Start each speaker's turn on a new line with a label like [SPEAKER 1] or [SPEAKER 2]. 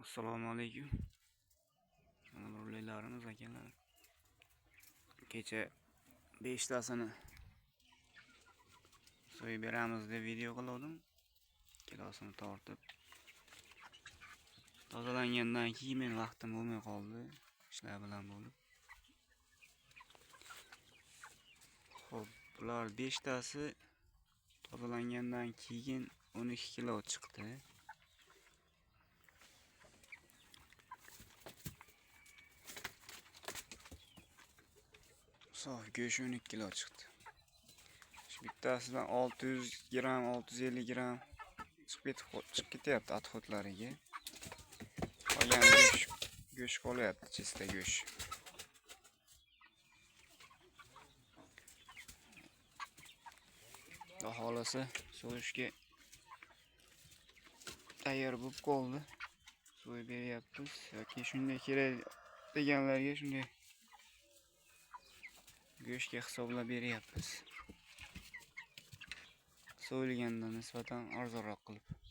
[SPEAKER 1] Assalomu alaykum. Mana birovlarimiz akalar. Kecha 5 tasini so'yib beramiz deb video qildim. Kilosini tortib. Tozalangandan keyin men vaqtim bo'lmay qoldi. Ishlar bilan bo'lib. Xo'p, bular 5 tasi tozalangandan keyin 12 kilo chiqdi. Sof go'sht 12 kilo chiqdi. Shu bittasidan 600 gram, 650 gram chiqib ketyapti atxotlariga. Qolgan go'sht qolyapti, chista go'sht. Xudo xolasa so'yishga tayyor bo'lib qoldi. So'yib beryapmiz yoki shunday kerak deganlarga shunday go'shtga hisoblab beryapmiz. So'yilgandan nisbatan arzonroq qilib.